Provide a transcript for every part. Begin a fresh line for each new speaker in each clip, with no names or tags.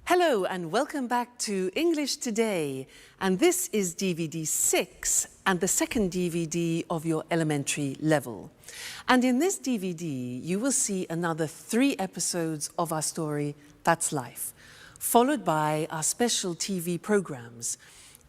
Hello and welcome back to English Today, and this is DVD 6 and the second DVD of your elementary level. And in this DVD you will see another 3 episodes of our story, That's Life, followed by our special TV programs.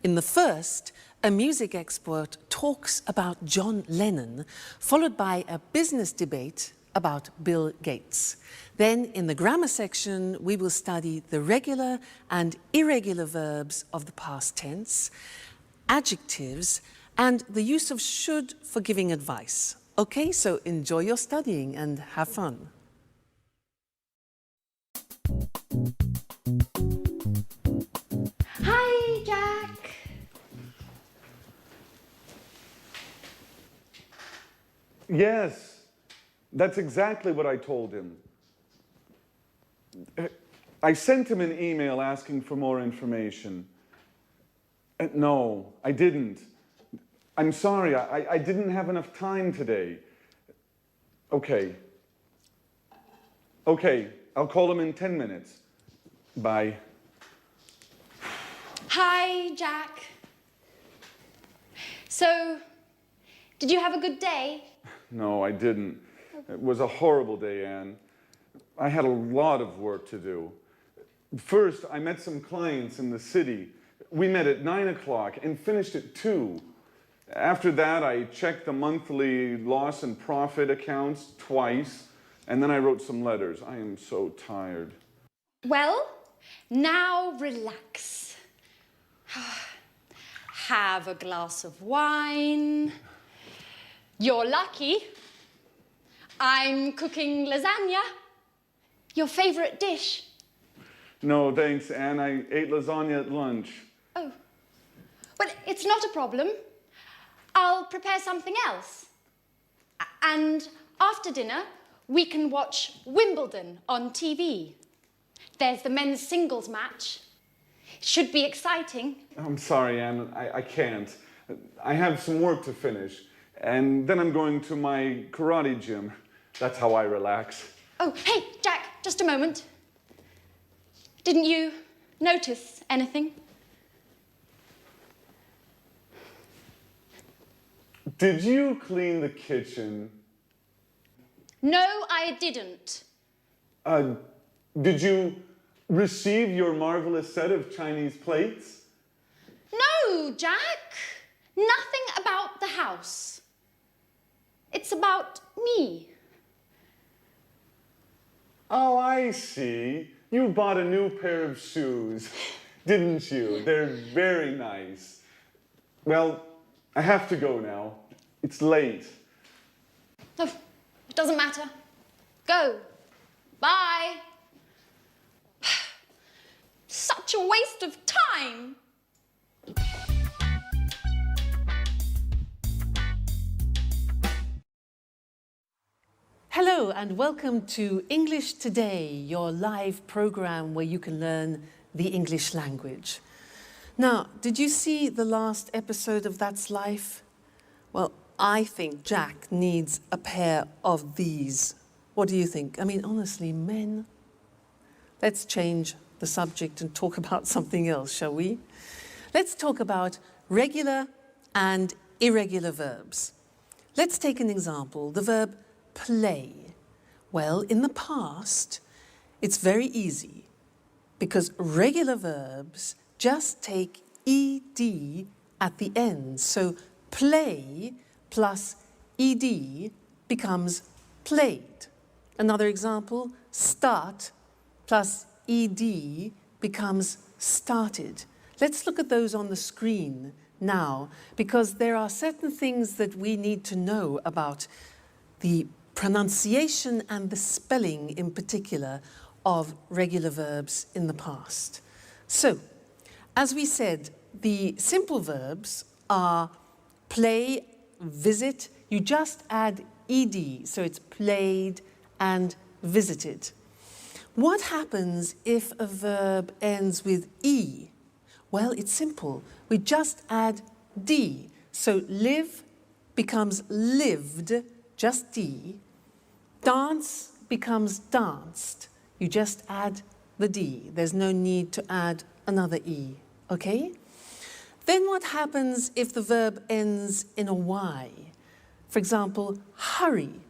In the first, a music expert talks about John Lennon, followed by a business debate about Bill Gates. Then in the grammar section, we will study the regular and irregular verbs of the past tense, adjectives, and the use of should for giving advice. Okay, so enjoy your studying and have fun.
Hi, Jack.
Yes, that's exactly what I told him. I sent him an email asking for more information. No, I didn't. I'm sorry, I didn't have enough time today. Okay, I'll call him in 10 minutes. Bye.
Hi, Jack. So, did you have a good day?
No, I didn't. It was a horrible day, Anne. I had a lot of work to do. First, I met some clients in the city. We met at 9 o'clock and finished at 2. After that, I checked the monthly loss and profit accounts twice, and then I wrote some letters. I am so tired.
Well, now relax. Have a glass of wine. You're lucky. I'm cooking lasagna. Your favorite dish.
No, thanks, Anne. I ate lasagna at lunch.
Oh, well, it's not a problem. I'll prepare something else. And after dinner, we can watch Wimbledon on TV. There's the men's singles match. It should be exciting.
I'm sorry, Anne. I can't. I have some work to finish. And then I'm going to my karate gym. That's how I relax.
Oh, hey, Jack, just a moment. Didn't you notice anything?
Did you clean the kitchen?
No, I didn't.
Did you receive your marvelous set of Chinese plates?
No, Jack. Nothing about the house. It's about me.
Oh, I see. You bought a new pair of shoes, didn't you? They're very nice. Well, I have to go now. It's late.
Oh, it doesn't matter. Go. Bye. Such a waste of time.
Hello and welcome to English Today, your live program where you can learn the English language. Now, did you see the last episode of That's Life? Well, I think Jack needs a pair of these. What do you think? I mean, honestly, men. Let's change the subject and talk about something else, shall we? Let's talk about regular and irregular verbs. Let's take an example, the verb play. Well, in the past, it's very easy because regular verbs just take ed at the end. So play plus ed becomes played. Another example, start plus ed becomes started. Let's look at those on the screen now because there are certain things that we need to know about the pronunciation and the spelling in particular of regular verbs in the past. So, as we said, the simple verbs are play, visit. You just add ed, so it's played and visited. What happens if a verb ends with e? Well, it's simple. We just add d. So live becomes lived, just d. Dance becomes danced. You just add the D. There's no need to add another E, okay? Then what happens if the verb ends in a Y? For example, hurry.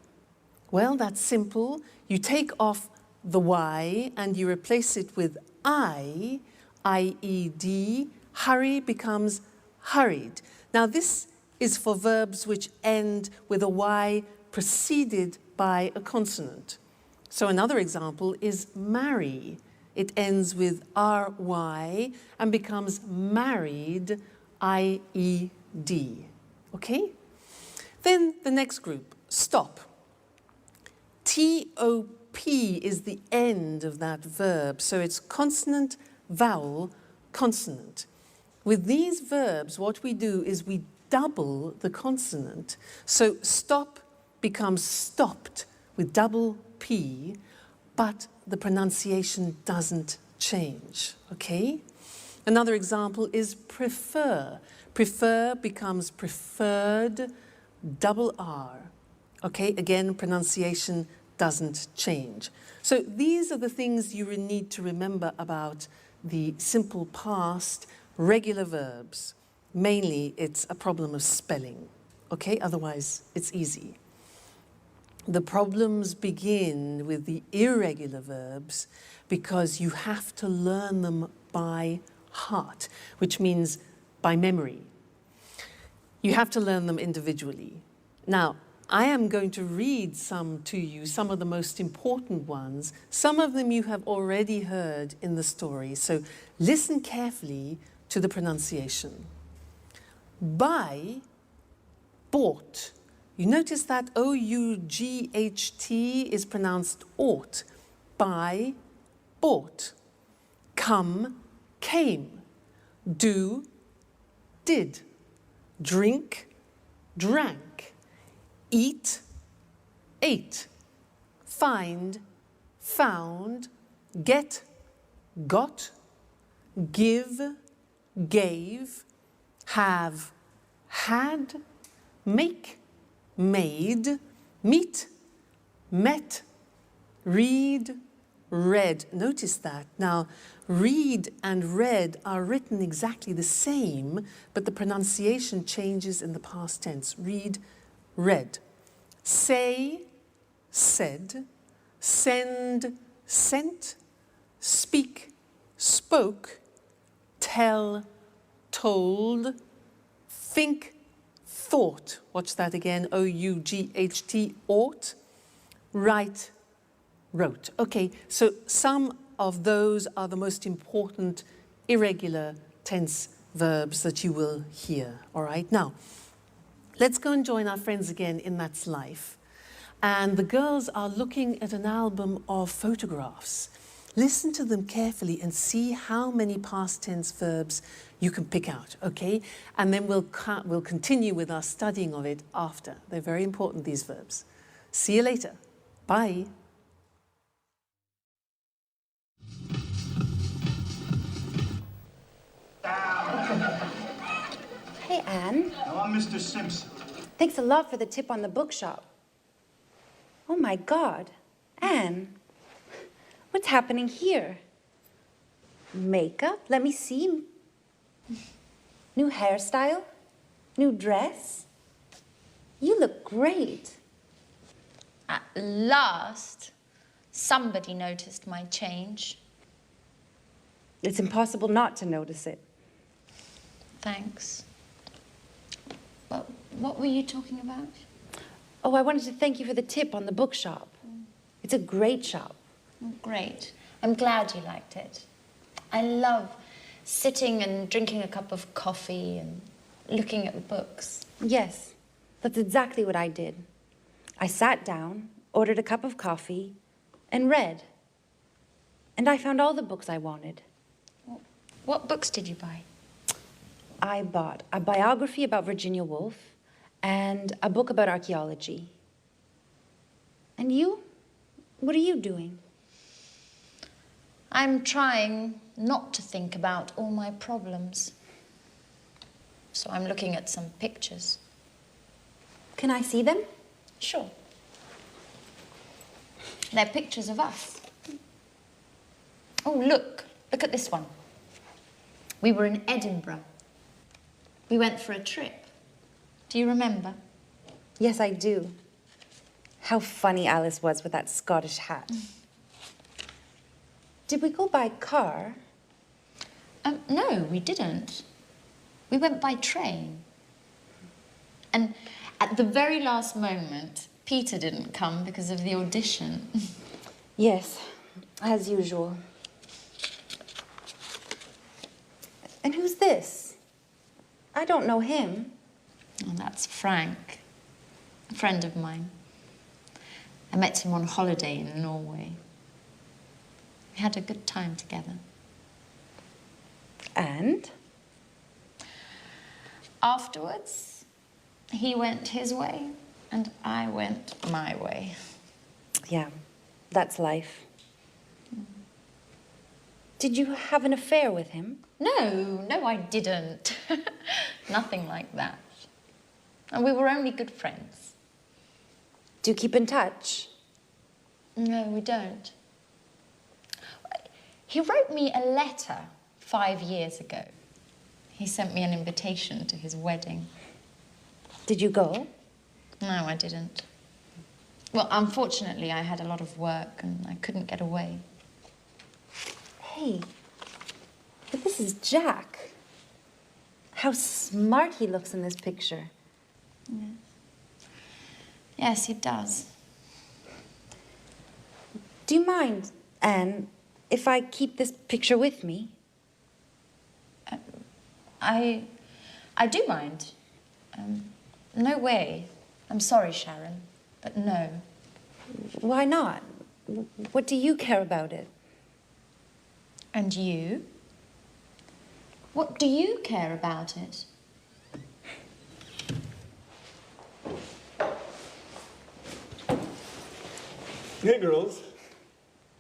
Well, that's simple. You take off the Y and you replace it with I, I-E-D. Hurry becomes hurried. Now this is for verbs which end with a Y preceded by a consonant. So another example is marry. It ends with R-Y and becomes married, I-E-D. Okay? Then the next group, stop. T-O-P is the end of that verb, so it's consonant, vowel, consonant. With these verbs, what we do is we double the consonant. So stop becomes stopped with double P, but the pronunciation doesn't change, okay? Another example is prefer. Prefer becomes preferred, double R. Okay, again, pronunciation doesn't change. So these are the things you need to remember about the simple past, regular verbs. Mainly, it's a problem of spelling, okay? Otherwise, it's easy. The problems begin with the irregular verbs because you have to learn them by heart, which means by memory. You have to learn them individually. Now, I am going to read some to you, some of the most important ones. Some of them you have already heard in the story, so listen carefully to the pronunciation. Buy, bought. You notice that O-U-G-H-T is pronounced ought. Buy, bought. Come, came. Do, did. Drink, drank. Eat, ate. Find, found. Get, got. Give, gave. Have, had. Make, made. Meet, met. Read, read. Notice that. Now, read and read are written exactly the same, but the pronunciation changes in the past tense. Read, read. Say, said. Send, sent. Speak, spoke. Tell, told. Think, thought. Watch that again. O-U-G-H-T, ought. Write, wrote. Okay, so some of those are the most important irregular tense verbs that you will hear. All right, now, let's go and join our friends again in That's Life. And the girls are looking at an album of photographs. Listen to them carefully and see how many past tense verbs you can pick out, okay? And then we'll continue with our studying of it after. They're very important, these verbs. See you later. Bye.
Hey, Anne.
No, I'm Mr. Simpson.
Thanks a lot for the tip on the bookshop. Oh, my God. Anne, what's happening here? Makeup? Let me see. New hairstyle? New dress? You look great.
At last, somebody noticed my change.
It's impossible not to notice it.
Thanks. But what were you talking about?
Oh, I wanted to thank you for the tip on the bookshop. It's a great shop.
Great. I'm glad you liked it. I love sitting and drinking a cup of coffee and looking at the books.
Yes, that's exactly what I did. I sat down, ordered a cup of coffee, and read. And I found all the books I wanted.
What books did you buy?
I bought a biography about Virginia Woolf and a book about archaeology. And you? What are you doing?
I'm trying not to think about all my problems. So I'm looking at some pictures.
Can I see them?
Sure. They're pictures of us. Oh, look at this one. We were in Edinburgh. We went for a trip. Do you remember?
Yes, I do. How funny Alice was with that Scottish hat. Did we go by car?
No, we didn't. We went by train. And at the very last moment, Peter didn't come because of the audition.
Yes, as usual. And who's this? I don't know him.
Oh, that's Frank, a friend of mine. I met him on holiday in Norway. We had a good time together.
And?
Afterwards, he went his way and I went my way.
Yeah, that's life. Did you have an affair with him?
No, I didn't. Nothing like that. And we were only good friends.
Do you keep in touch?
No, we don't. He wrote me a letter 5 years ago. He sent me an invitation to his wedding.
Did you go?
No, I didn't. Well, unfortunately, I had a lot of work and I couldn't get away.
Hey, but this is Jack. How smart he looks in this picture.
Yes, he does.
Do you mind, Anne, if I keep this picture with me?
I do mind. No way. I'm sorry, Sharon, but no.
Why not? What do you care about it?
And you? What do you care about it?
Hey, girls.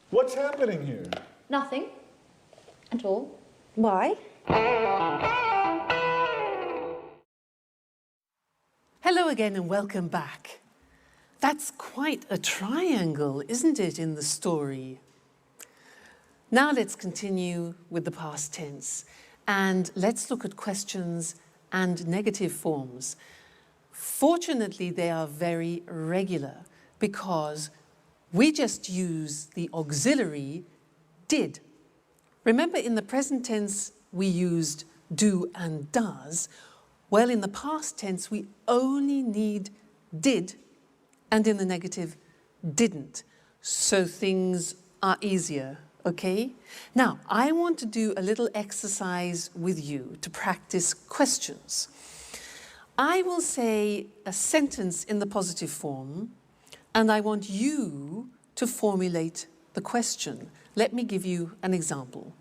What's happening here?
Nothing. At all.
Why?
Hello again and welcome back. That's quite a triangle, isn't it, in the story? Now let's continue with the past tense and let's look at questions and negative forms. Fortunately, they are very regular because we just use the auxiliary did. Remember, in the present tense, we used do and does. Well, in the past tense, we only need did, and in the negative, didn't. So things are easier, okay? Now, I want to do a little exercise with you to practice questions. I will say a sentence in the positive form, and I want you to formulate the question. Let me give you an example.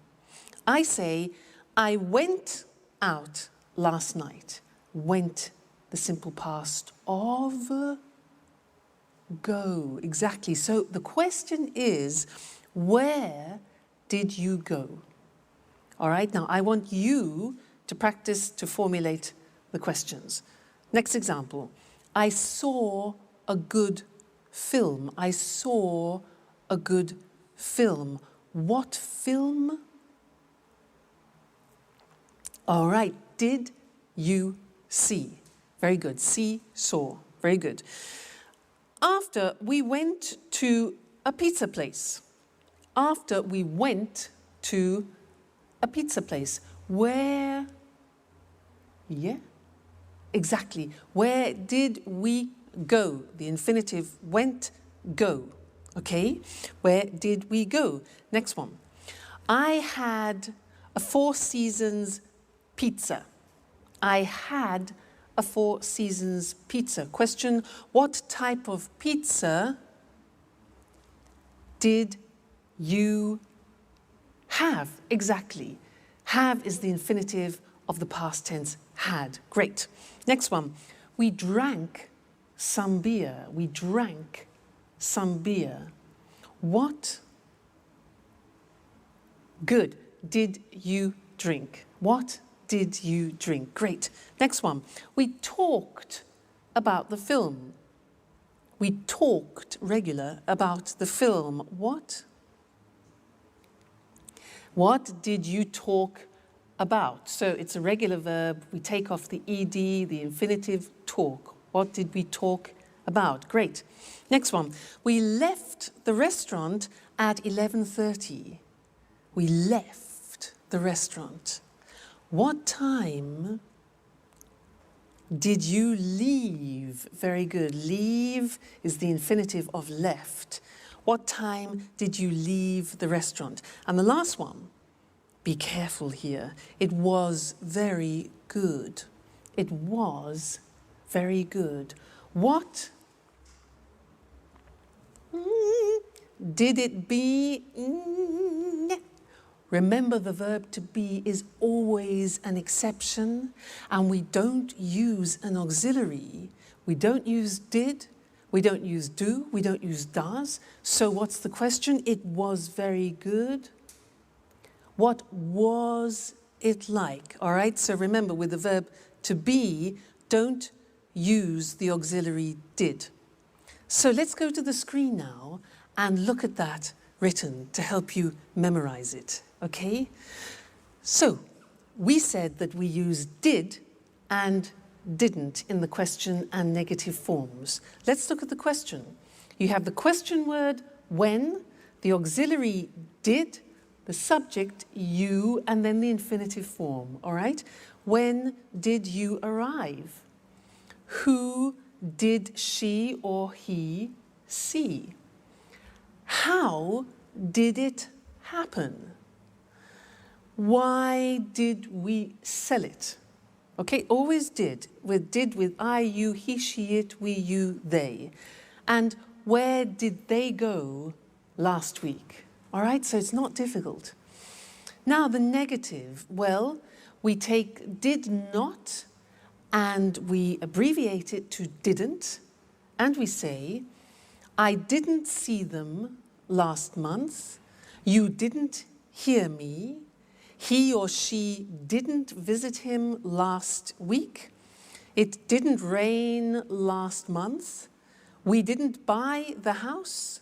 I say, I went out last night. Went, the simple past of go. Exactly. So the question is, where did you go? All right, now I want you to practice to formulate the questions. Next example. I saw a good film. I saw a good film. What film? All right, did you see? Very good. See, saw. Very good. After we went to a pizza place. After we went to a pizza place. Where? Yeah, exactly. Where did we go? The infinitive went, go. Okay, where did we go? Next one. I had a Four Seasons pizza. I had a Four Seasons pizza. Question, what type of pizza did you have? Exactly. Have is the infinitive of the past tense had. Great. Next one. We drank some beer. We drank some beer. What good did you drink? What did you drink? Great. Next one. We talked about the film. We talked regular about the film. What? What did you talk about? So it's a regular verb. We take off the ed, the infinitive, talk. What did we talk about? Great. Next one. We left the restaurant at 11:30. We left the restaurant. What time did you leave? Very good. Leave is the infinitive of left. What time did you leave the restaurant? And the last one, be careful here. It was very good. It was very good. What did it be? Remember, the verb to be is always an exception, and we don't use an auxiliary. We don't use did, we don't use do, we don't use does. So what's the question? It was very good. What was it like? All right, so remember, with the verb to be, don't use the auxiliary did. So let's go to the screen now and look at that written to help you memorize it, okay? So we said that we use did and didn't in the question and negative forms. Let's look at the question. You have the question word when, the auxiliary did, the subject you, and then the infinitive form, all right? When did you arrive? Who did she or he see? How did it happen? Why did we sell it? Okay, always did with I, you, he, she, it, we, you, they. And where did they go last week? All right, so it's not difficult. Now the negative, well, we take did not and we abbreviate it to didn't, and we say, I didn't see them last month, you didn't hear me, he or she didn't visit him last week, it didn't rain last month, we didn't buy the house,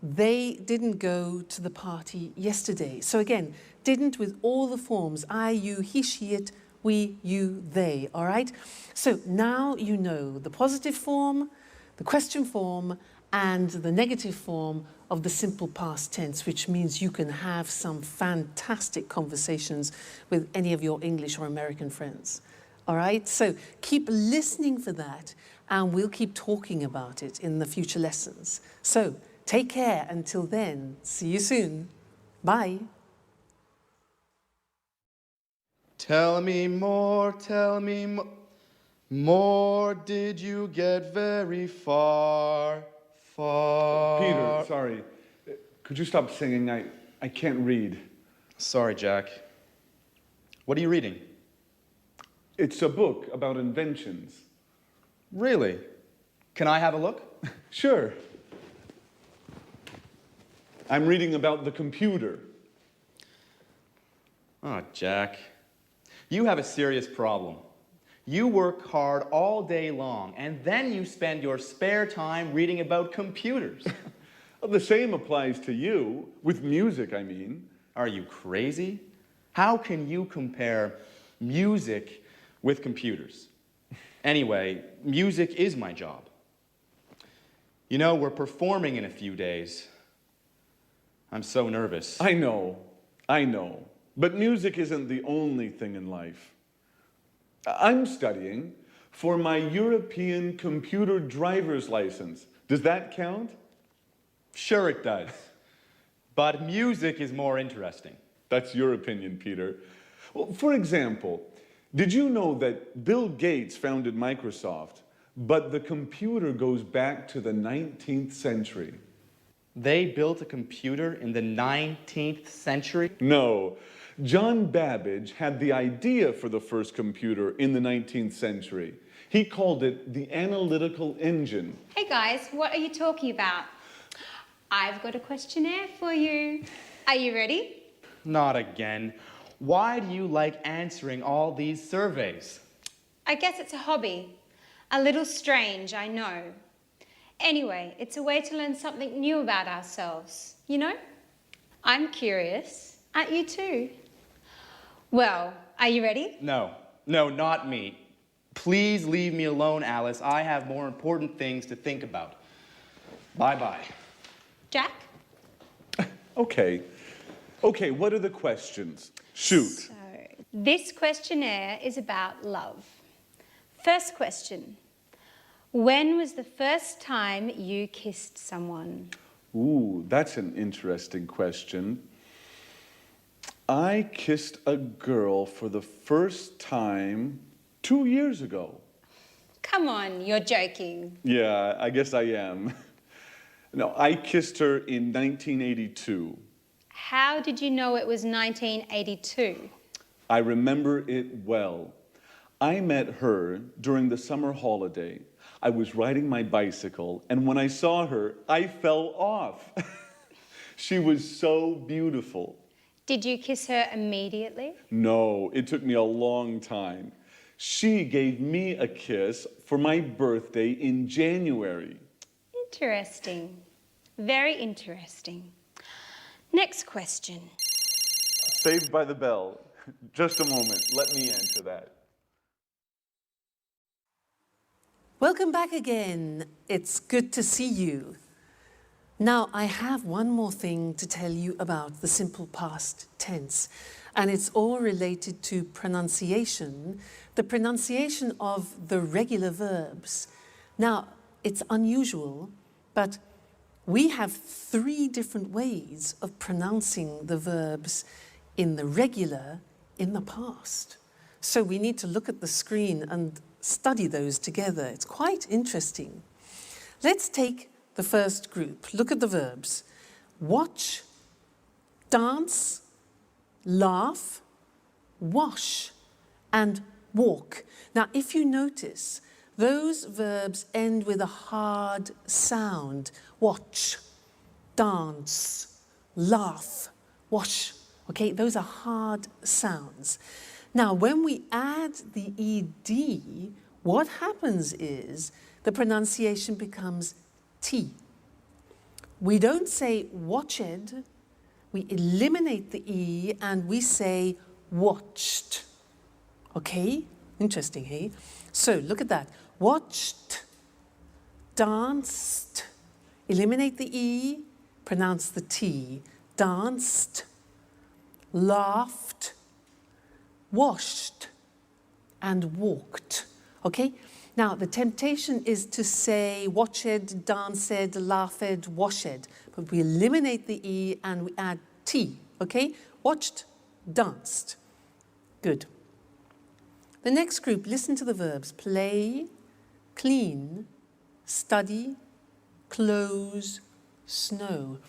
they didn't go to the party yesterday. So again, didn't with all the forms, I, you, he, she, it, we, you, they, all right? So now you know the positive form, the question form, and the negative form of the simple past tense, which means you can have some fantastic conversations with any of your English or American friends. All right, so keep listening for that, and we'll keep talking about it in the future lessons. So take care until then. See you soon. Bye.
Tell me more, more did you get very far, far?
Peter, sorry. Could you stop singing? I can't read.
Sorry, Jack. What are you reading?
It's a book about inventions.
Really? Can I have a look?
Sure. I'm reading about the computer.
Oh, Jack. You have a serious problem. You work hard all day long, and then you spend your spare time reading about computers.
Well, the same applies to you, with music, I mean.
Are you crazy? How can you compare music with computers? Anyway, music is my job. You know, we're performing in a few days. I'm so nervous.
I know. But music isn't the only thing in life. I'm studying for my European computer driver's license. Does that count?
Sure it does. But music is more interesting.
That's your opinion, Peter. Well, for example, did you know that Bill Gates founded Microsoft, but the computer goes back to the 19th century?
They built a computer in the 19th century?
No. John Babbage had the idea for the first computer in the 19th century. He called it the analytical engine.
Hey guys, what are you talking about? I've got a questionnaire for you. Are you ready?
Not again. Why do you like answering all these surveys?
I guess it's a hobby. A little strange, I know. Anyway, it's a way to learn something new about ourselves, you know? I'm curious. Aren't you too? Well, are you ready?
No, not me. Please leave me alone, Alice. I have more important things to think about. Bye-bye.
Jack?
Okay, what are the questions? Shoot.
So, this questionnaire is about love. First question. When was the first time you kissed someone?
Ooh, that's an interesting question. I kissed a girl for the first time 2 years ago.
Come on, you're joking.
Yeah, I guess I am. No, I kissed her in 1982.
How did you know it was 1982?
I remember it well. I met her during the summer holiday. I was riding my bicycle, and when I saw her, I fell off. She was so beautiful.
Did you kiss her immediately?
No, it took me a long time. She gave me a kiss for my birthday in January.
Interesting. Very interesting. Next question.
Saved by the bell. Just a moment, let me answer that.
Welcome back again. It's good to see you. Now, I have one more thing to tell you about the simple past tense, and it's all related to pronunciation, the pronunciation of the regular verbs. Now, it's unusual, but we have 3 different ways of pronouncing the verbs in the regular, in the past. So we need to look at the screen and study those together. It's quite interesting. Let's take the first group. Look at the verbs. Watch, dance, laugh, wash, and walk. Now, if you notice, those verbs end with a hard sound. Watch, dance, laugh, wash. Okay, those are hard sounds. Now, when we add the ed, what happens is the pronunciation becomes T. We don't say watched, we eliminate the E and we say watched. Okay, interesting, hey? So look at that. Watched, danced, eliminate the E, pronounce the T. Danced, laughed, washed, and walked. Okay? Now, the temptation is to say watched, danced, laughed, washed, but we eliminate the E and we add T, okay? Watched, danced. Good. The next group, listen to the verbs. Play, clean, study, close, snow.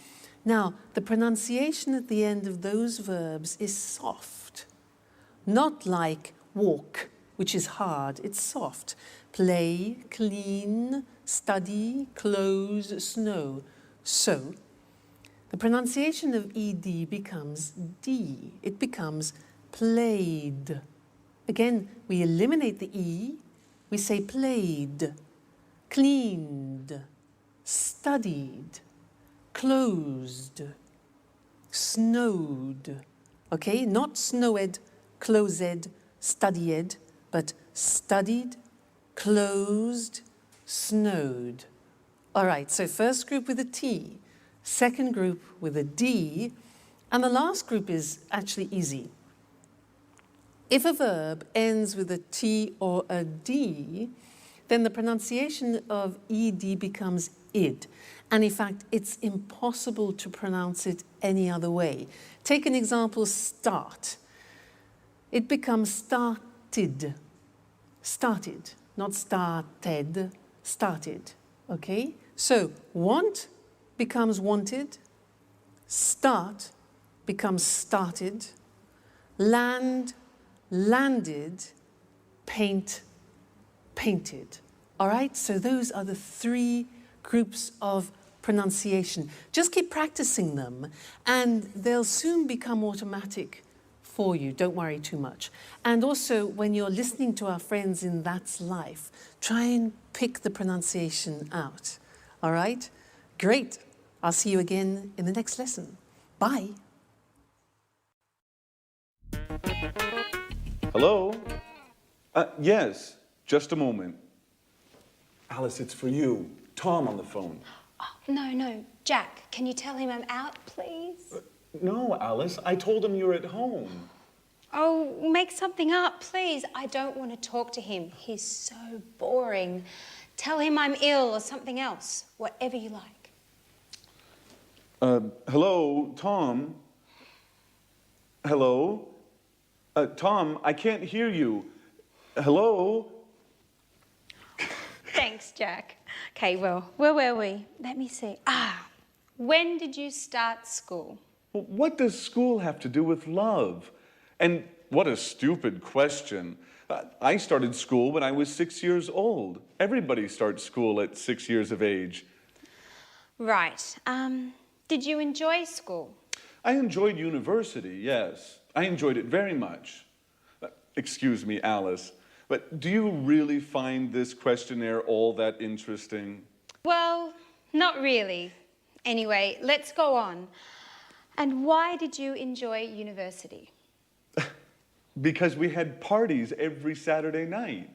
Now, the pronunciation at the end of those verbs is soft, not like walk, which is hard, it's soft. Play, clean, study, close, snow. So, the pronunciation of ed becomes D. It becomes played. Again, we eliminate the E, we say played, cleaned, studied, closed, snowed. Okay, not snowed, closed, studied, but studied, closed, snowed. All right, so first group with a T, second group with a D, and the last group is actually easy. If a verb ends with a T or a D, then the pronunciation of ed becomes id. And in fact, it's impossible to pronounce it any other way. Take an example, start. It becomes started. Started, not started, started, okay? So, want becomes wanted, start becomes started, land, landed, paint, painted. All right, so those are the 3 groups of pronunciation. Just keep practicing them and they'll soon become automatic for you. Don't worry too much. And also, when you're listening to our friends in That's Life, try and pick the pronunciation out. All right? Great. I'll see you again in the next lesson. Bye.
Hello? Yes, just a moment.
Alice, it's for you. Tom on the phone.
Oh, no, Jack, can you tell him I'm out, please?
No, Alice, I told him you're at home.
Oh, make something up, please. I don't want to talk to him. He's so boring. Tell him I'm ill or something else, whatever you like.
Hello, Tom? Hello? Tom, I can't hear you. Hello?
Thanks, Jack. Okay, well, where were we? Let me see. When did you start school?
Well, what does school have to do with love? And what a stupid question. I started school when I was 6 years old. Everybody starts school at 6 years of age.
Right. Did you enjoy school?
I enjoyed university, yes. I enjoyed it very much. Excuse me, Alice, but do you really find this questionnaire all that interesting?
Well, not really. Anyway, let's go on. And why did you enjoy university?
Because we had parties every Saturday night.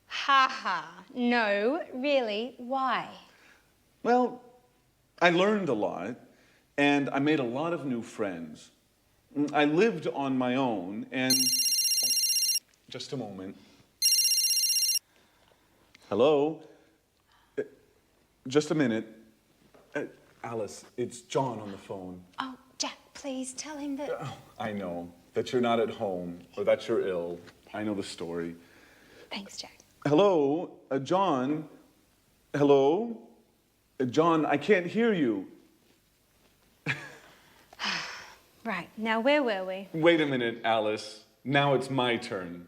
Ha ha. No, really, why?
Well, I learned a lot, and I made a lot of new friends. I lived on my own, and...
Just a moment.
Hello? Just a minute.
Alice, it's John on the phone.
Oh, Jack, please tell him that...
Oh, I know that you're not at home, or that you're ill. I know the story.
Thanks, Jack.
Hello, John? Hello? John, I can't hear you.
Right, now where were we?
Wait a minute, Alice. Now it's my turn.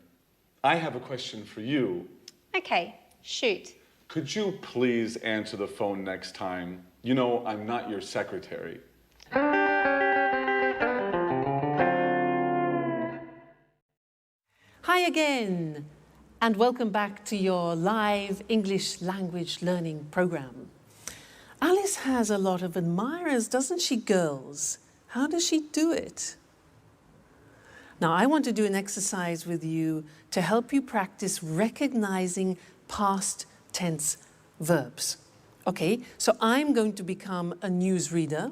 I have a question for you.
Okay, shoot.
Could you please answer the phone next time? You know, I'm not your secretary.
Hi again, and welcome back to your live English language learning program. Alice has a lot of admirers, doesn't she, girls? How does she do it? Now, I want to do an exercise with you to help you practice recognizing past tense verbs. Okay, so I'm going to become a newsreader.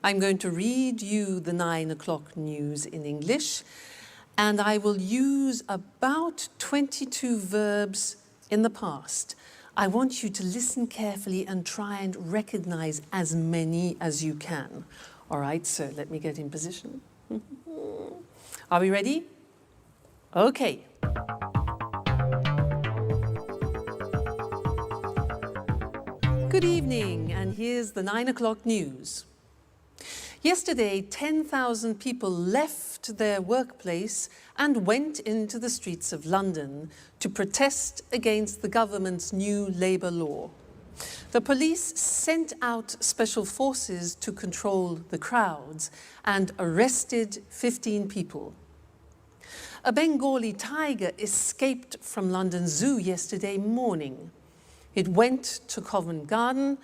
I'm going to read you the 9 o'clock news in English, and I will use about 22 verbs in the past. I want you to listen carefully and try and recognize as many as you can. All right, so let me get in position. Are we ready? Okay. Good evening, and here's the 9 o'clock news. Yesterday, 10,000 people left their workplace and went into the streets of London to protest against the government's new labour law. The police sent out special forces to control the crowds and arrested 15 people. A Bengali tiger escaped from London Zoo yesterday morning. It went to Covent Garden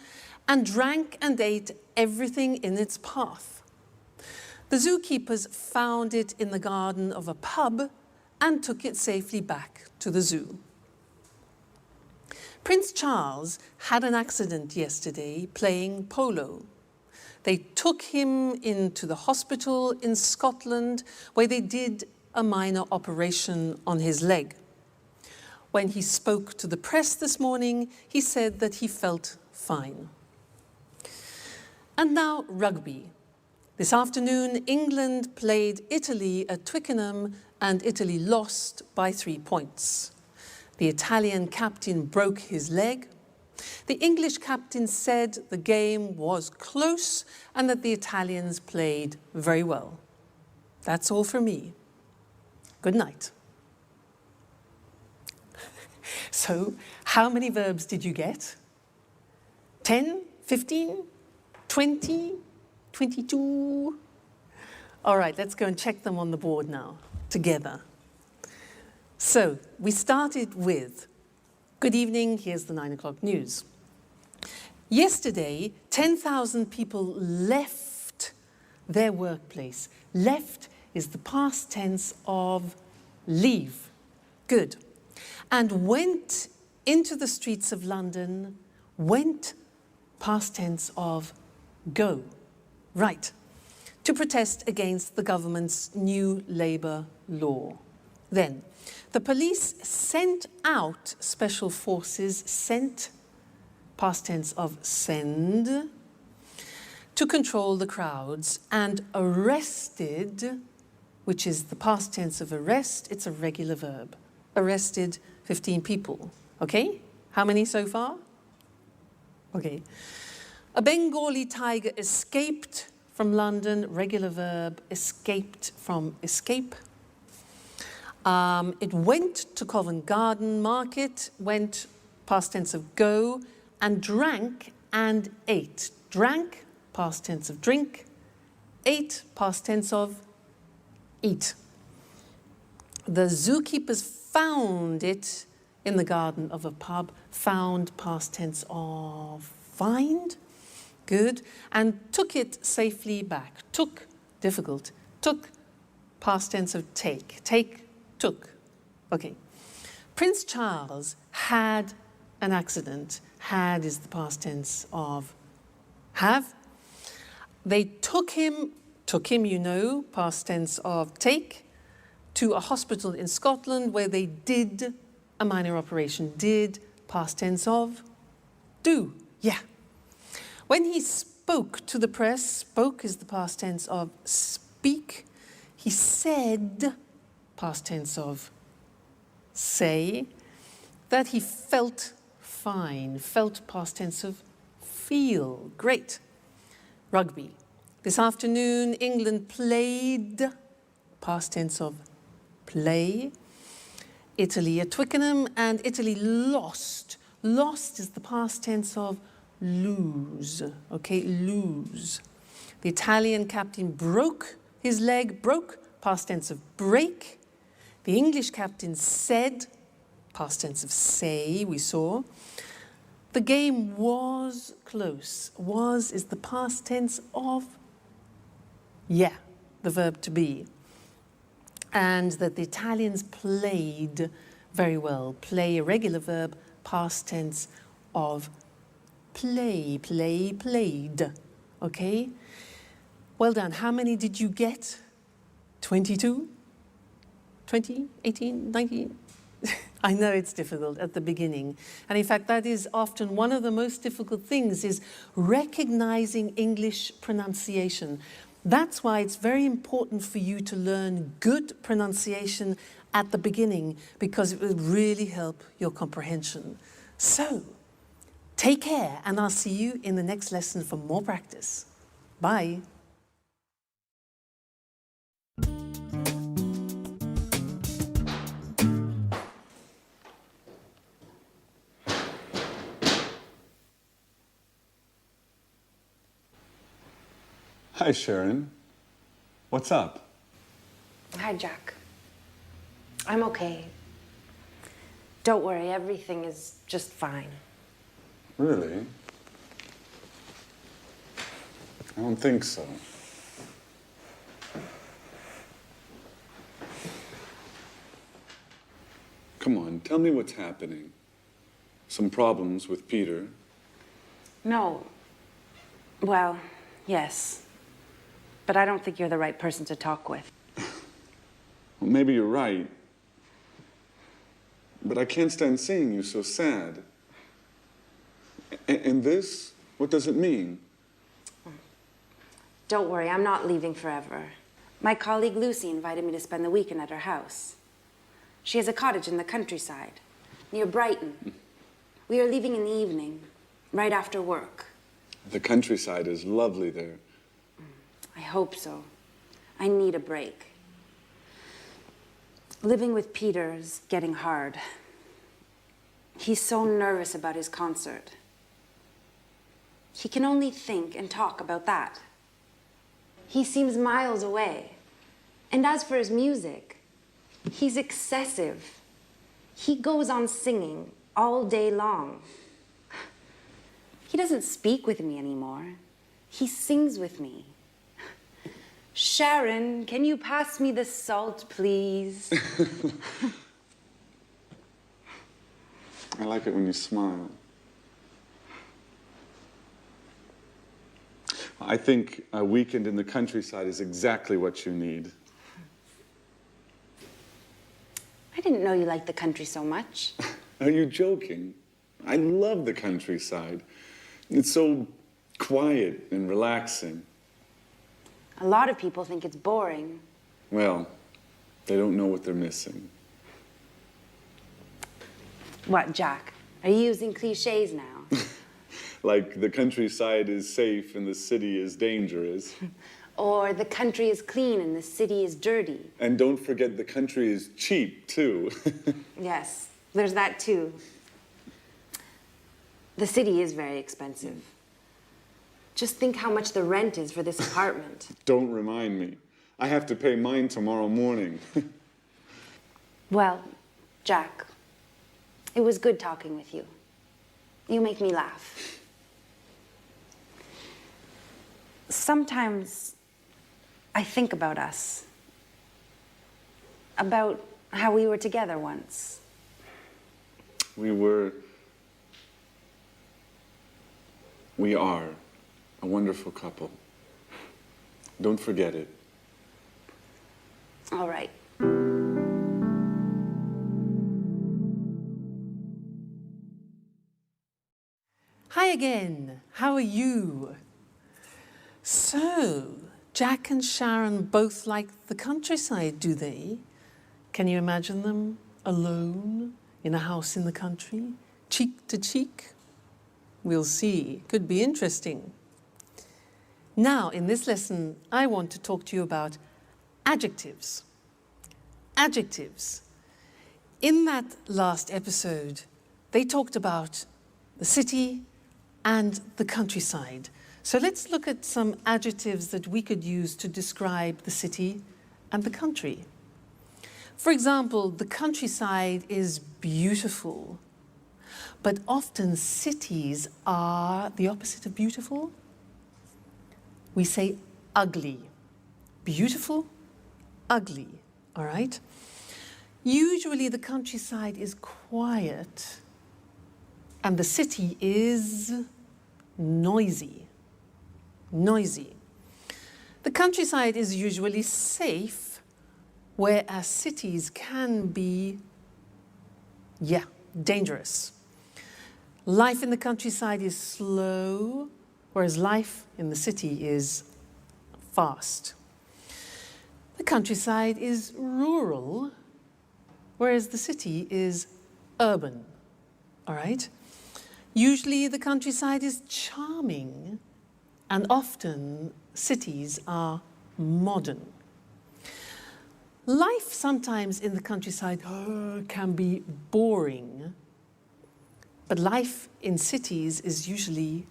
and drank and ate everything in its path. The zookeepers found it in the garden of a pub and took it safely back to the zoo. Prince Charles had an accident yesterday playing polo. They took him into the hospital in Scotland where they did a minor operation on his leg. When he spoke to the press this morning, he said that he felt fine. And now rugby. This afternoon, England played Italy at Twickenham and Italy lost by 3 points. The Italian captain broke his leg. The English captain said the game was close and that the Italians played very well. That's all from me. Good night. So, how many verbs did you get? 10, 15, 20, 22? All right, let's go and check them on the board now, together. So, we started with, good evening, here's the 9 o'clock news. Yesterday, 10,000 people left their workplace. Left is the past tense of leave. Good. And went into the streets of London, went, past tense of go. Right. To protest against the government's new labour law. Then, the police sent out special forces, sent, past tense of send, to control the crowds, and arrested, which is the past tense of arrest, it's a regular verb. Arrested 15 people, okay? How many so far? Okay. A Bengali tiger escaped from London, regular verb, escaped from escape. It went to Covent Garden Market, went, past tense of go, and drank and ate. Drank, past tense of drink, ate, past tense of eat. The zookeepers found it in the garden of a pub, found, past tense of find, good, and took it safely back. Took, difficult, took, past tense of take, took, okay. Prince Charles had an accident. Had is the past tense of have. They took him, you know, past tense of take, to a hospital in Scotland where they did a minor operation. Did, past tense of do, yeah. When he spoke to the press, spoke is the past tense of speak, he said, past tense of say, that he felt fine, felt past tense of feel, great. Rugby. This afternoon, England played, past tense of play, Italy at Twickenham, and Italy lost. Lost is the past tense of lose, okay, lose. The Italian captain broke his leg, broke, past tense of break. The English captain said, past tense of say, we saw. The game was close. Was is the past tense of yeah, the verb to be. And that the Italians played very well. Play, a regular verb, past tense of play, played. Okay? Well done. How many did you get? 22? 20? 18? 19? I know it's difficult at the beginning. And in fact, that is often one of the most difficult things, is recognizing English pronunciation. That's why it's very important for you to learn good pronunciation at the beginning, because it will really help your comprehension. So, take care, and I'll see you in the next lesson for more practice. Bye.
Hi, Sharon. What's up?
Hi, Jack. I'm okay. Don't worry, everything is just fine.
Really? I don't think so. Come on, tell me what's happening. Some problems with Peter?
No. Well, yes. But I don't think you're the right person to talk with.
Well, maybe you're right. But I can't stand seeing you so sad. And this, what does it mean?
Don't worry, I'm not leaving forever. My colleague Lucy invited me to spend the weekend at her house. She has a cottage in the countryside, near Brighton. We are leaving in the evening, right after work.
The countryside is lovely there.
I hope so. I need a break. Living with Peter is getting hard. He's so nervous about his concert. He can only think and talk about that. He seems miles away. And as for his music, he's excessive. He goes on singing all day long. He doesn't speak with me anymore. He sings with me. Sharon, can you pass me the salt, please?
I like it when you smile. I think a weekend in the countryside is exactly what you need.
I didn't know you liked the country so much.
Are you joking? I love the countryside. It's so quiet and relaxing.
A lot of people think it's boring.
Well, they don't know what they're missing.
What, Jack? Are you using cliches now?
Like the countryside is safe and the city is dangerous.
Or the country is clean and the city is dirty.
And don't forget the country is cheap, too.
Yes, there's that too. The city is very expensive. Just think how much the rent is for this apartment.
Don't remind me. I have to pay mine tomorrow morning.
Well, Jack, it was good talking with you. You make me laugh. Sometimes I think about us, about how we were together once.
We are a wonderful couple. Don't forget it.
All right.
Hi again, how are you? So, Jack and Sharon both like the countryside, do they? Can you imagine them alone in a house in the country, cheek to cheek? We'll see, could be interesting. Now, in this lesson, I want to talk to you about adjectives. Adjectives. In that last episode, they talked about the city and the countryside. So let's look at some adjectives that we could use to describe the city and the country. For example, the countryside is beautiful, but often cities are the opposite of beautiful. We say ugly. Beautiful, ugly, all right? Usually the countryside is quiet and the city is noisy. Noisy. The countryside is usually safe, whereas cities can be, dangerous. Life in the countryside is slow, whereas life in the city is fast. The countryside is rural, whereas the city is urban, all right? Usually the countryside is charming, and often cities are modern. Life sometimes in the countryside can be boring, but life in cities is usually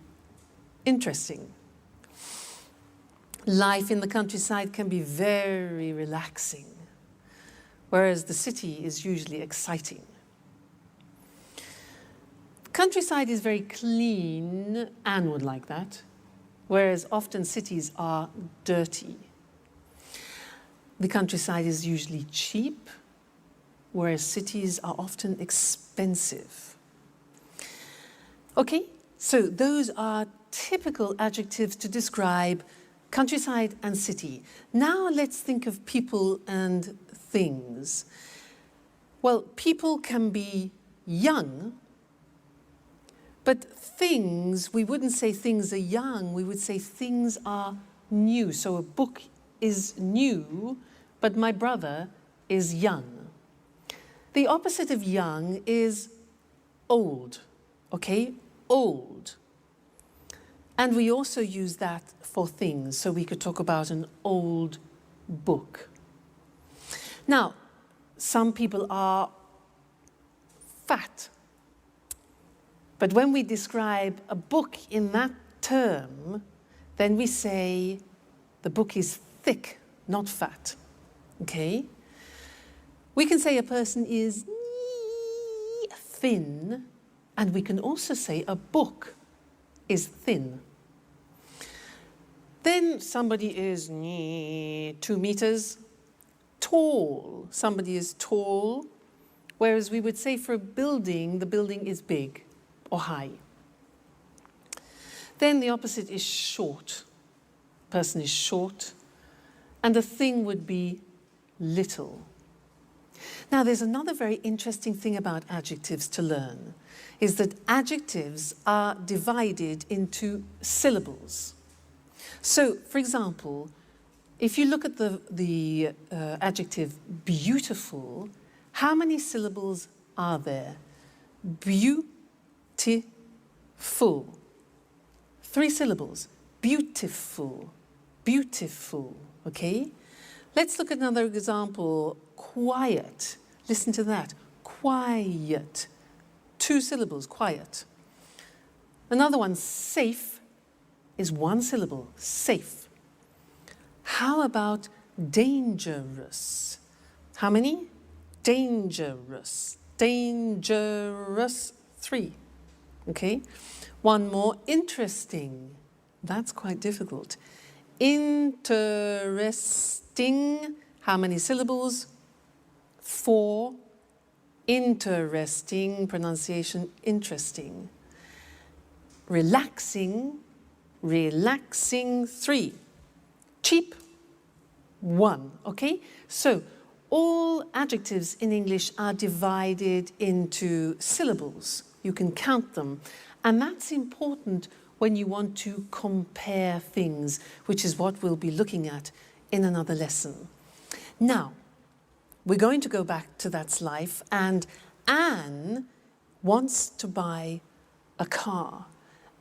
interesting. Life in the countryside can be very relaxing, whereas the city is usually exciting. Countryside is very clean, Anne would like that, whereas often cities are dirty. The countryside is usually cheap, whereas cities are often expensive. Okay, so those are typical adjectives to describe countryside and city. Now let's think of people and things. Well, people can be young, but things, we wouldn't say things are young, we would say things are new. So a book is new, but my brother is young. The opposite of young is old, okay? Old. And we also use that for things, so we could talk about an old book. Now, some people are fat. But when we describe a book in that term, then we say the book is thick, not fat, okay? We can say a person is thin, and we can also say a book is thin. Then somebody is 2 meters. Tall. Somebody is tall. Whereas we would say for a building, the building is big or high. Then the opposite is short. Person is short. And the thing would be little. Now, there's another very interesting thing about adjectives to learn, is that adjectives are divided into syllables. So, for example, if you look at the adjective beautiful, how many syllables are there? Beautiful. 3 syllables. Beautiful. Beautiful. Okay? Let's look at another example. Quiet. Listen to that. Quiet. 2 syllables. Quiet. Another one. Safe is 1 syllable. Safe. How about dangerous? How many? Dangerous. Dangerous. 3. Okay? One more. Interesting. That's quite difficult. Interesting. How many syllables? 4. Interesting. Pronunciation interesting. Relaxing. Relaxing. 3. Cheap. 1. Okay? So, all adjectives in English are divided into syllables. You can count them. And that's important when you want to compare things, which is what we'll be looking at in another lesson. Now, we're going to go back to That's Life, and Anne wants to buy a car,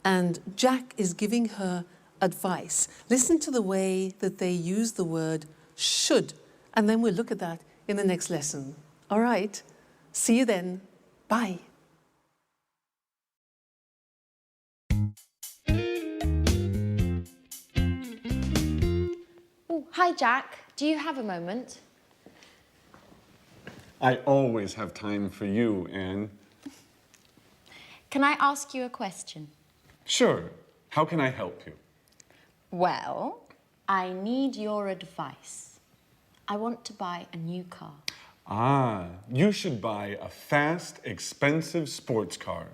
and Jack is giving her advice. Listen to the way that they use the word should, and then we'll look at that in the next lesson. All right, see you then. Bye.
Oh, hi, Jack. Do you have a moment?
I always have time for you, Anne.
Can I ask you a question?
Sure. How can I help you?
Well, I need your advice. I want to buy a new car.
Ah, you should buy a fast, expensive sports car.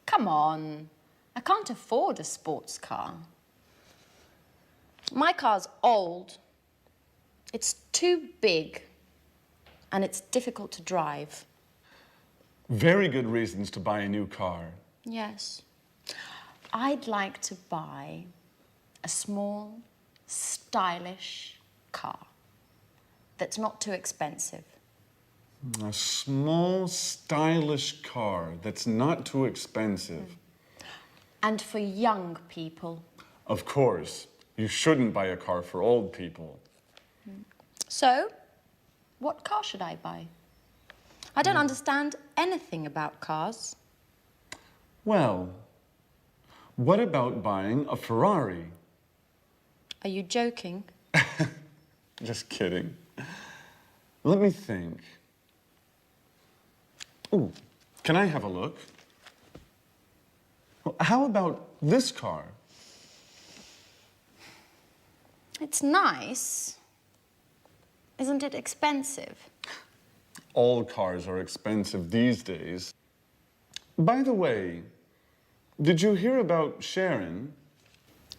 Come on. I can't afford a sports car. My car's old. It's too big. And it's difficult to drive.
Very good reasons to buy a new car.
Yes. I'd like to buy a small, stylish car that's not too expensive.
A small, stylish car that's not too expensive.
And for young people.
Of course. You shouldn't buy a car for old people.
So, what car should I buy? I don't understand anything about cars.
Well, what about buying a Ferrari?
Are you joking?
Just kidding. Let me think. Ooh, can I have a look? Well, how about this car?
It's nice. Isn't it expensive?
All cars are expensive these days. By the way, did you hear about Sharon?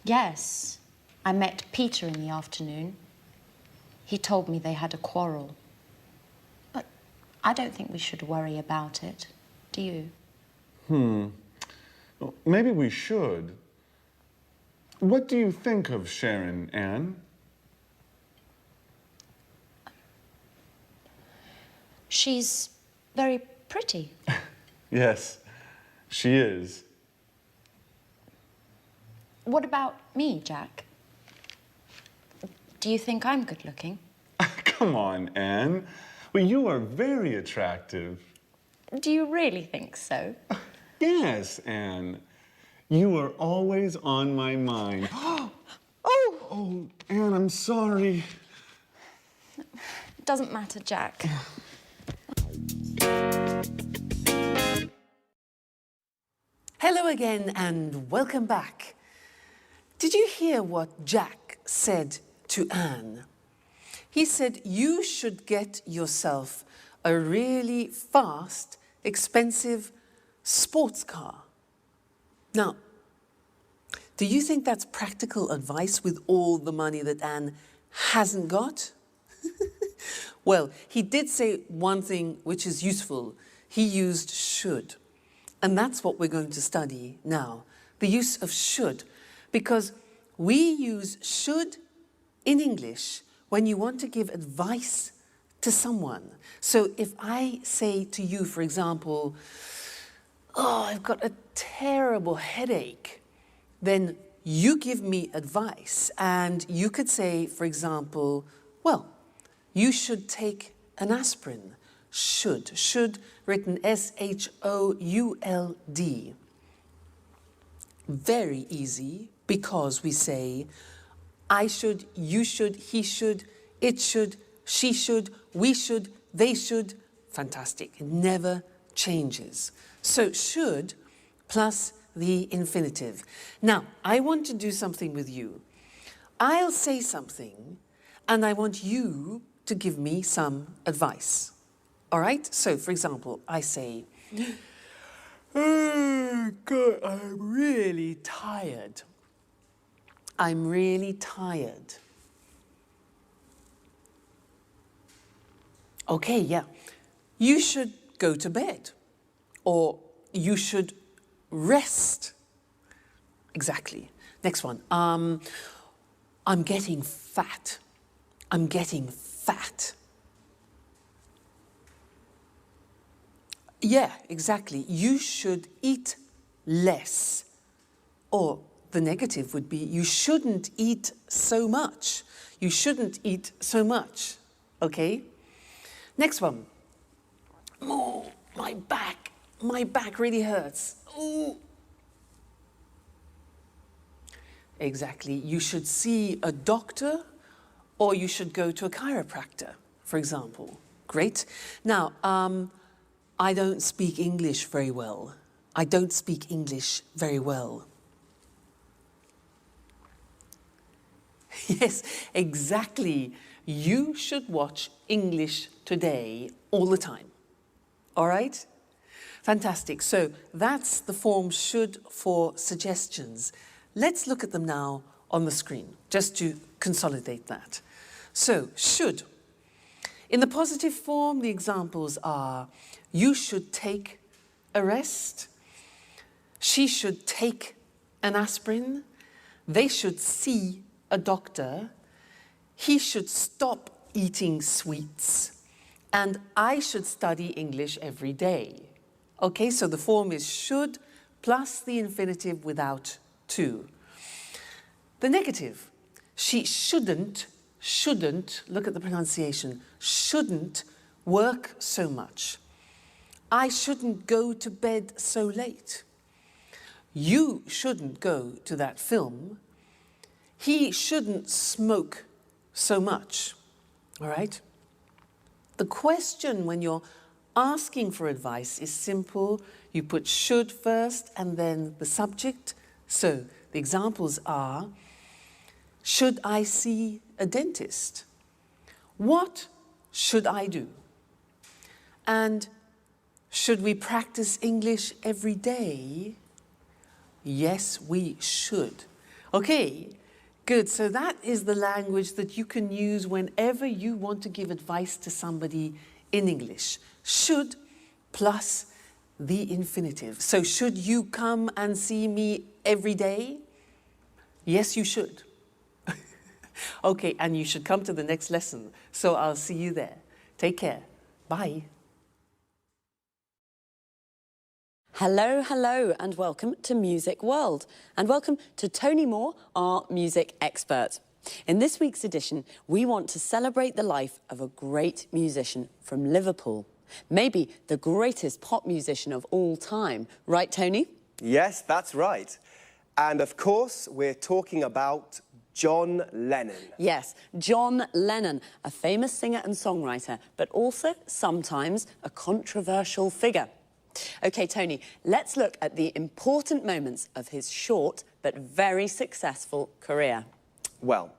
Yes. I met Peter in the afternoon. He told me they had a quarrel. But I don't think we should worry about it. Do you?
Well, maybe we should. What do you think of Sharon, Anne?
She's very pretty.
Yes, she is.
What about me, Jack? Do you think I'm good looking?
Come on, Anne. Well, you are very attractive.
Do you really think so?
Yes, Anne. You are always on my mind. Oh, Anne, I'm sorry.
It doesn't matter, Jack.
Hello again and welcome back. Did you hear what Jack said to Anne? He said, you should get yourself a really fast, expensive sports car. Now, do you think that's practical advice with all the money that Anne hasn't got? Well, he did say one thing which is useful. He used should. And that's what we're going to study now, the use of should. Because we use should in English when you want to give advice to someone. So if I say to you, for example, oh, I've got a terrible headache, then you give me advice. And you could say, for example, well, you should take an aspirin. Should, written S-H-O-U-L-D. Very easy, because we say, I should, you should, he should, it should, she should, we should, they should. Fantastic, it never changes. So should plus the infinitive. Now, I want to do something with you. I'll say something, and I want you to give me some advice. All right? So, for example, I say, oh, God, I'm really tired. I'm really tired. Okay, yeah. You should go to bed. Or you should rest. Exactly. Next one. I'm getting fat. I'm getting fat. Yeah, exactly. You should eat less. Or the negative would be, you shouldn't eat so much. You shouldn't eat so much. Okay? Next one. Oh, my back really hurts. Ooh. Exactly. You should see a doctor, or you should go to a chiropractor, for example. Great. Now, I don't speak English very well. I don't speak English very well. Yes, exactly. You should watch English Today all the time. All right? Fantastic. So that's the form should for suggestions. Let's look at them now on the screen, just to consolidate that. So, should. In the positive form, the examples are, you should take a rest. She should take an aspirin. They should see a doctor. He should stop eating sweets. And I should study English every day. Okay, so the form is should plus the infinitive without to. The negative, she shouldn't, look at the pronunciation, shouldn't work so much. I shouldn't go to bed so late. You shouldn't go to that film. He shouldn't smoke so much. All right? The question when you're asking for advice is simple. You put should first and then the subject. So the examples are, should I see a dentist? What should I do? And should we practice English every day? Yes, we should. Okay, good. So that is the language that you can use whenever you want to give advice to somebody in English. Should plus the infinitive. So should you come and see me every day? Yes, you should. Okay, and you should come to the next lesson. So I'll see you there. Take care. Bye.
Hello, hello, and welcome to Music World. And welcome to Tony Moore, our music expert. In this week's edition, we want to celebrate the life of a great musician from Liverpool. Maybe the greatest pop musician of all time. Right, Tony?
Yes, that's right. And of course, we're talking about John Lennon.
Yes, John Lennon, a famous singer and songwriter, but also sometimes a controversial figure. OK, Tony, let's look at the important moments of his short but very successful career.
Well,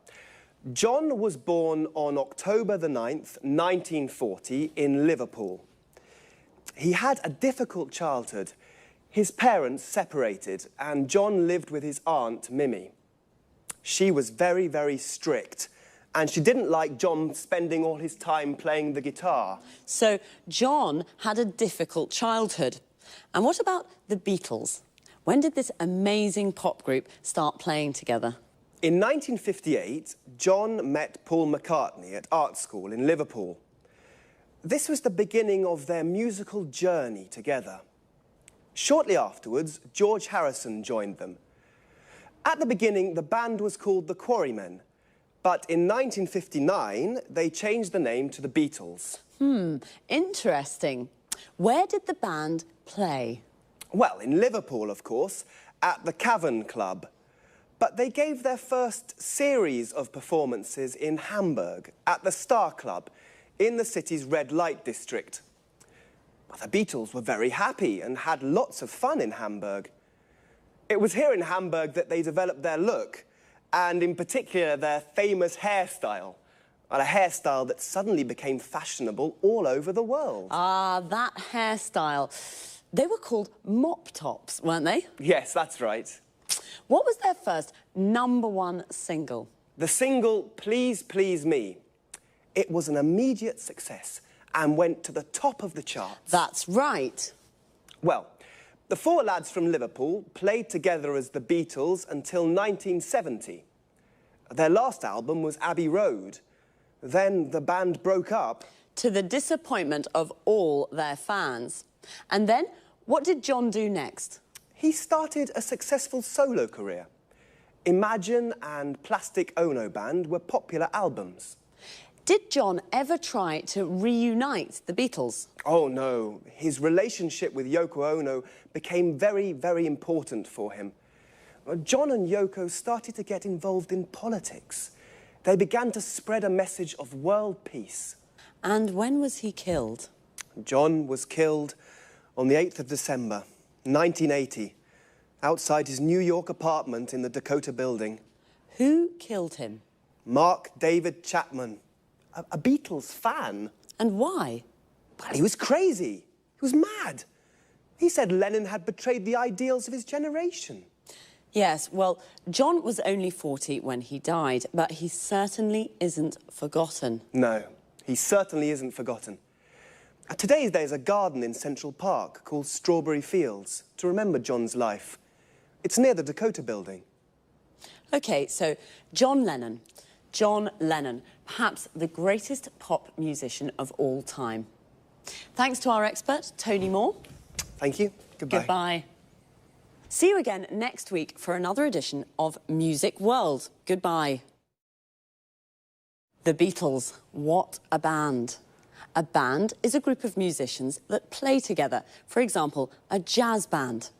John was born on October the 9th, 1940, in Liverpool. He had a difficult childhood. His parents separated, and John lived with his aunt, Mimi. She was very, very strict, and she didn't like John spending all his time playing the guitar.
So John had a difficult childhood. And what about the Beatles? When did this amazing pop group start playing together?
In 1958, John met Paul McCartney at art school in Liverpool. This was the beginning of their musical journey together. Shortly afterwards, George Harrison joined them. At the beginning, the band was called the Quarrymen, but in 1959, they changed the name to the Beatles.
Interesting. Where did the band play?
Well, in Liverpool, of course, at the Cavern Club. But they gave their first series of performances in Hamburg, at the Star Club, in the city's red light district. The Beatles were very happy and had lots of fun in Hamburg. It was here in Hamburg that they developed their look, and in particular their famous hairstyle, and a hairstyle that suddenly became fashionable all over the world.
Ah, that hairstyle. They were called mop tops, weren't they?
Yes, that's right.
What was their first #1 single?
The single, Please Please Me. It was an immediate success and went to the top of the charts.
That's right.
Well, the four lads from Liverpool played together as the Beatles until 1970. Their last album was Abbey Road. Then the band broke up.
To the disappointment of all their fans. And then, what did John do next?
He started a successful solo career. Imagine and Plastic Ono Band were popular albums.
Did John ever try to reunite the Beatles?
Oh, no. His relationship with Yoko Ono became very, very important for him. John and Yoko started to get involved in politics. They began to spread a message of world peace.
And when was he killed?
John was killed on the 8th of December, 1980, outside his New York apartment in the Dakota Building.
Who killed him?
Mark David Chapman, a Beatles fan.
And why?
Well, he was crazy. He was mad. He said Lennon had betrayed the ideals of his generation.
Yes, well, John was only 40 when he died, but he certainly isn't forgotten.
No, he certainly isn't forgotten. Today there's a garden in Central Park called Strawberry Fields to remember John's life. It's near the Dakota Building.
OK, so John Lennon. John Lennon, perhaps the greatest pop musician of all time. Thanks to our expert, Tony Moore.
Thank you. Goodbye.
Goodbye. See you again next week for another edition of Music World. Goodbye. The Beatles, what a band. A band is a group of musicians that play together. For example, a jazz band.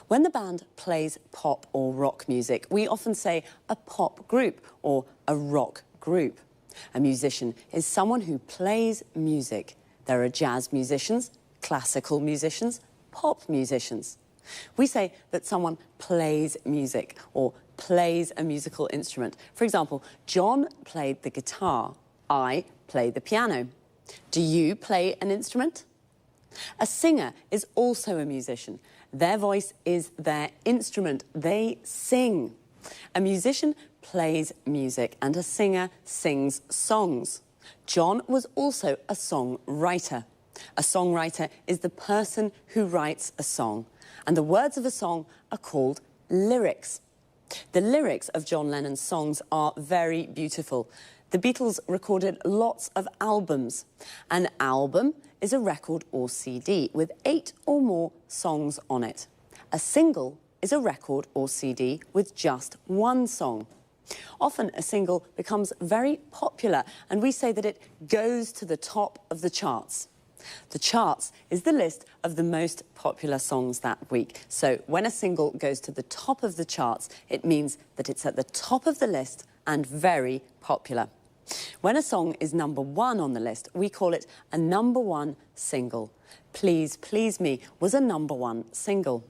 When the band plays pop or rock music, we often say a pop group or a rock group. A musician is someone who plays music. There are jazz musicians, classical musicians, pop musicians. We say that someone plays music or plays a musical instrument. For example, John played the guitar. I play the piano. Do you play an instrument? A singer is also a musician. Their voice is their instrument. They sing. A musician plays music and a singer sings songs. John was also a songwriter. A songwriter is the person who writes a song. And the words of a song are called lyrics. The lyrics of John Lennon's songs are very beautiful. The Beatles recorded lots of albums. An album is a record or CD with 8 or more songs on it. A single is a record or CD with just one song. Often a single becomes very popular and we say that it goes to the top of the charts. The charts is the list of the most popular songs that week. So when a single goes to the top of the charts, it means that it's at the top of the list and very popular. When a song is #1 on the list, we call it a #1 single. Please, Please Me was a #1 single.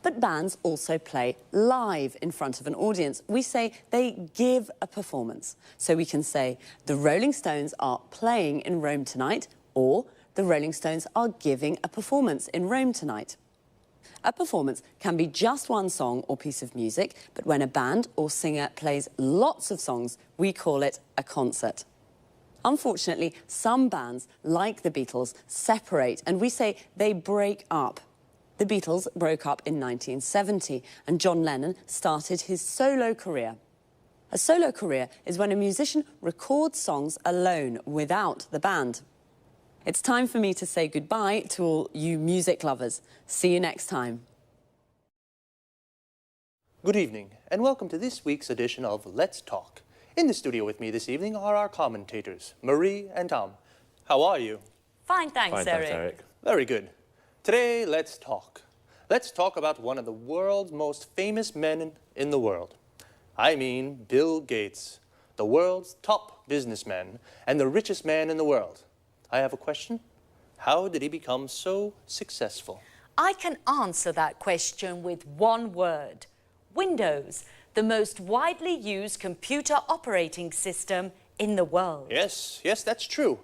But bands also play live in front of an audience. We say they give a performance. So we can say, the Rolling Stones are playing in Rome tonight, or the Rolling Stones are giving a performance in Rome tonight. A performance can be just one song or piece of music, but when a band or singer plays lots of songs, we call it a concert. Unfortunately, some bands, like the Beatles, separate, and we say they break up. The Beatles broke up in 1970, and John Lennon started his solo career. A solo career is when a musician records songs alone, without the band. It's time for me to say goodbye to all you music lovers. See you next time.
Good evening, and welcome to this week's edition of Let's Talk. In the studio with me this evening are our commentators, Marie and Tom. How are you?
Fine, thanks, Eric.
Very good. Today, let's talk. Let's talk about one of the world's most famous men in the world. I mean Bill Gates, the world's top businessman and the richest man in the world. I have a question. How did he become so successful?
I can answer that question with one word. Windows, the most widely used computer operating system in the world.
Yes, that's true.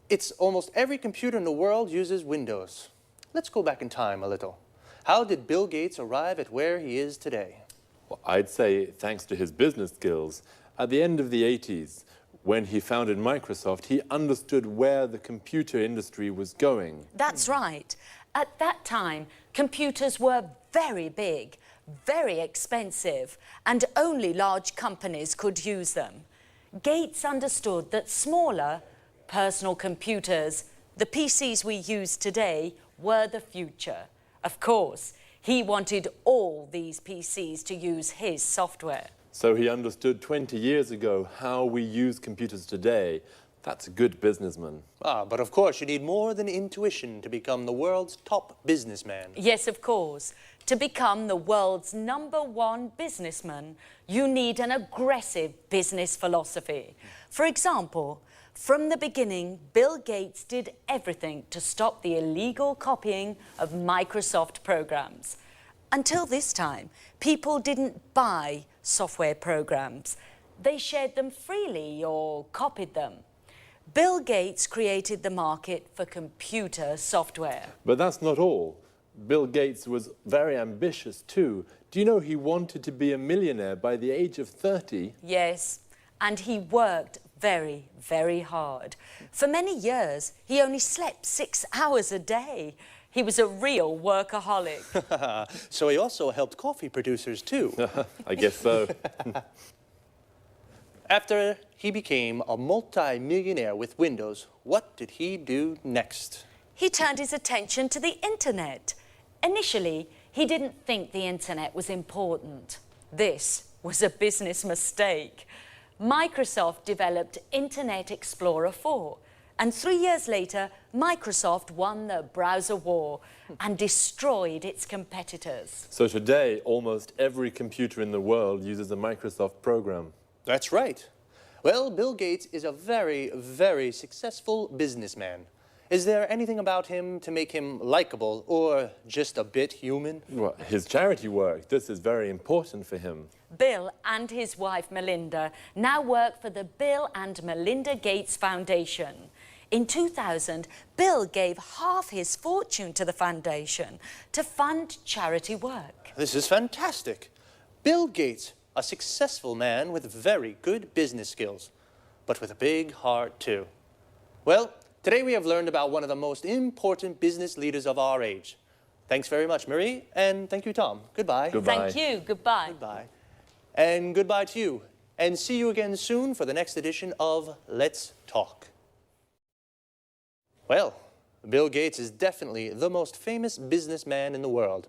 It's almost every computer in the world uses Windows. Let's go back in time a little. How did Bill Gates arrive at where he is today?
Well, I'd say thanks to his business skills. At the end of the 80s, when he founded Microsoft, he understood where the computer industry was going.
That's right. At that time, computers were very big, very expensive, and only large companies could use them. Gates understood that smaller, personal computers, the PCs we use today, were the future. Of course, he wanted all these PCs to use his software.
So he understood 20 years ago how we use computers today. That's a good businessman.
But of course you need more than intuition to become the world's top businessman.
Yes, of course. To become the world's #1 businessman, you need an aggressive business philosophy. For example, from the beginning, Bill Gates did everything to stop the illegal copying of Microsoft programs. Until this time, people didn't buy software programs. They shared them freely or copied them. Bill Gates created the market for computer software.
But that's not all. Bill Gates was very ambitious too. Do you know he wanted to be a millionaire by the age of 30?
Yes, and he worked very, very hard. For many years, he only slept 6 hours a day. He was a real workaholic.
So he also helped coffee producers too.
I guess so.
After he became a multi-millionaire with Windows, what did he do next?
He turned his attention to the internet. Initially, he didn't think the internet was important. This was a business mistake. Microsoft developed Internet Explorer 4, and 3 years later, Microsoft won the browser war and destroyed its competitors.
So today, almost every computer in the world uses a Microsoft program.
That's right. Well, Bill Gates is a very, very successful businessman. Is there anything about him to make him likable or just a bit human?
Well, his charity work, this is very important for him.
Bill and his wife Melinda now work for the Bill and Melinda Gates Foundation. In 2000, Bill gave half his fortune to the foundation to fund charity work.
This is fantastic. Bill Gates, a successful man with very good business skills, but with a big heart too. Well, today we have learned about one of the most important business leaders of our age. Thanks very much, Marie, and thank you, Tom. Goodbye.
Thank you. Goodbye.
Goodbye. And goodbye to you. And see you again soon for the next edition of Let's Talk. Well, Bill Gates is definitely the most famous businessman in the world,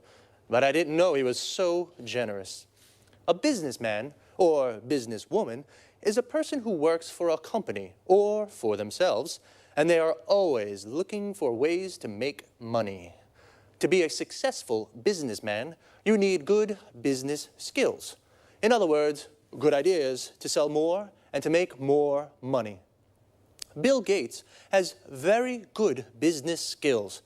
but I didn't know he was so generous. A businessman, or businesswoman, is a person who works for a company or for themselves, and they are always looking for ways to make money. To be a successful businessman, you need good business skills. In other words, good ideas to sell more and to make more money. Bill Gates has very good business skills.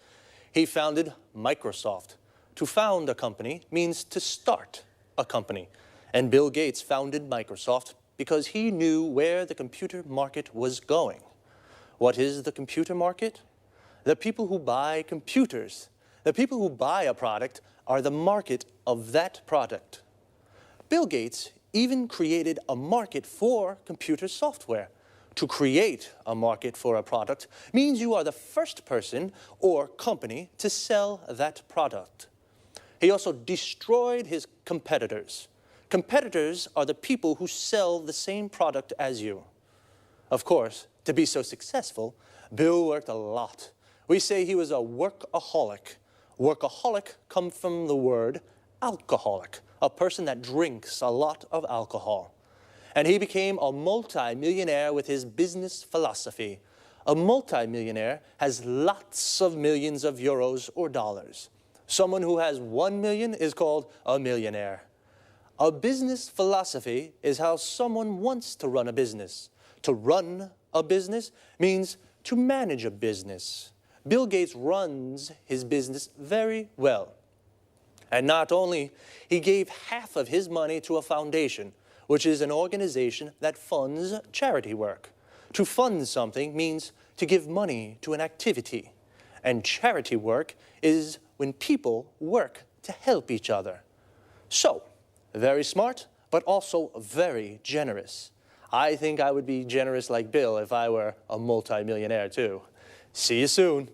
He founded Microsoft. To found a company means to start a company. And Bill Gates founded Microsoft because he knew where the computer market was going. What is the computer market? The people who buy computers. The people who buy a product are the market of that product. Bill Gates even created a market for computer software. To create a market for a product means you are the first person or company to sell that product. He also destroyed his competitors. Competitors are the people who sell the same product as you. Of course, to be so successful, Bill worked a lot. We say he was a workaholic. Workaholic comes from the word alcoholic, a person that drinks a lot of alcohol. And he became a multi-millionaire with his business philosophy. A multi-millionaire has lots of millions of euros or dollars. Someone who has 1 million is called a millionaire. A business philosophy is how someone wants to run a business. To run a business means to manage a business. Bill Gates runs his business very well. And not only, he gave half of his money to a foundation, which is an organization that funds charity work. To fund something means to give money to an activity. And charity work is when people work to help each other. So, very smart, but also very generous. I think I would be generous like Bill if I were a multi-millionaire too. See you soon.